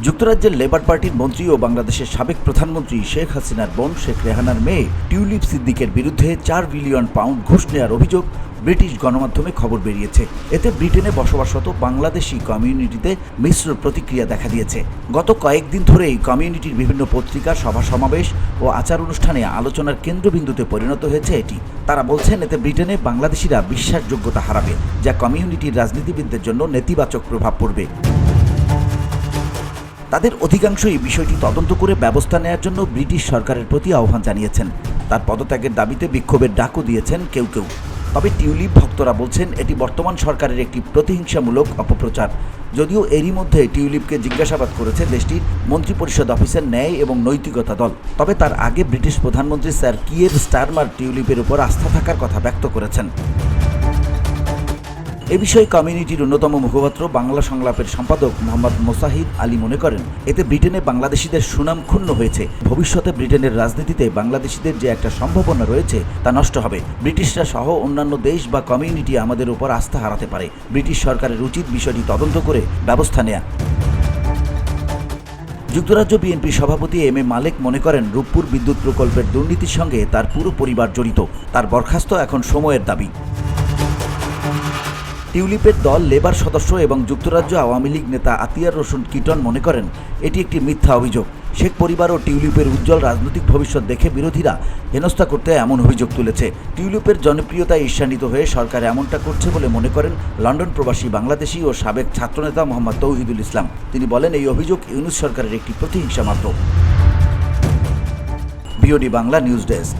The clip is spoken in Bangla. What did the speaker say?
যুক্তরাজ্যের লেবার পার্টির মন্ত্রী ও বাংলাদেশের সাবেক প্রধানমন্ত্রী শেখ হাসিনার বোন শেখ রেহানার মেয়ে টিউলিপ সিদ্দিকের বিরুদ্ধে 4 বিলিয়ন পাউন্ড ঘুষ নেওয়ার অভিযোগ ব্রিটিশ গণমাধ্যমে খবর বেরিয়েছে। এতে ব্রিটেনে বসবাসরত বাংলাদেশি কমিউনিটিতে মিশ্র প্রতিক্রিয়া দেখা দিয়েছে। গত কয়েকদিন ধরেই কমিউনিটির বিভিন্ন পত্রিকা, সভা সমাবেশ ও আচার অনুষ্ঠানে আলোচনার কেন্দ্রবিন্দুতে পরিণত হয়েছে এটি। তারা বলছেন এতে ব্রিটেনে বাংলাদেশিরা বিশ্বাসযোগ্যতা হারাবে, যা কমিউনিটির রাজনীতিবিদদের জন্য নেতিবাচক প্রভাব পড়বে। তাদের অধিকাংশই বিষয়টি তদন্ত করে ব্যবস্থা নেওয়ার জন্য ব্রিটিশ সরকারের প্রতি আহ্বান জানিয়েছেন। তার পদত্যাগের দাবিতে বিক্ষোভের ডাকও দিয়েছেন কেউ কেউ। তবে টিউলিপ ভক্তরা বলছেন এটি বর্তমান সরকারের একটি প্রতিহিংসামূলক অপপ্রচার। যদিও এরই মধ্যে টিউলিপকে জিজ্ঞাসাবাদ করেছে দেশটির মন্ত্রিপরিষদ অফিসের ন্যায় এবং নৈতিকতা দল। তবে তার আগে ব্রিটিশ প্রধানমন্ত্রী স্যার কিয়ের স্টারমার টিউলিপের উপর আস্থা থাকার কথা ব্যক্ত করেছেন। এ বিষয়ে কমিউনিটির অন্যতম মুখপাত্র বাংলা সংলাপের সম্পাদক মোহাম্মদ মোসাহিদ আলী মনে করেন, এতে ব্রিটেনে বাংলাদেশিদের সুনাম ক্ষুণ্ণ হয়েছে। ভবিষ্যতে ব্রিটেনের রাজনীতিতে বাংলাদেশিদের যে একটা সম্ভাবনা রয়েছে তা নষ্ট হবে। ব্রিটিশরা সহ অন্যান্য দেশ বা কমিউনিটি আমাদের উপর আস্থা হারাতে পারে। ব্রিটিশ সরকারের উচিত বিষয়টি তদন্ত করে ব্যবস্থা নেয়া। যুক্তরাজ্য বিএনপি সভাপতি এম এ মালেক মনে করেন, রূপপুর বিদ্যুৎ প্রকল্পের দুর্নীতির সঙ্গে তার পুরো পরিবার জড়িত। তার বরখাস্ত এখন সময়ের দাবি। টিউলিপের দল লেবার সদস্য এবং যুক্তরাজ্য আওয়ামী লীগ নেতা আতিয়ার রসুন কিটন মনে করেন এটি একটি মিথ্যা অভিযোগ। শেখ পরিবার ও টিউলিপের উজ্জ্বল রাজনৈতিক ভবিষ্যৎ দেখে বিরোধীরা হেনস্থা করতে এমন অভিযোগ তুলেছে। টিউলিপের জনপ্রিয়তায় ঈর্ষান্বিত হয়ে সরকার এমনটা করছে বলে মনে করেন লন্ডন প্রবাসী বাংলাদেশি ও সাবেক ছাত্রনেতা মোহাম্মদ তৌহিদুল ইসলাম। তিনি বলেন, এই অভিযোগ ইউনূস সরকারের একটি প্রতিহিংসা মাত্র। BOD Bangla news desk.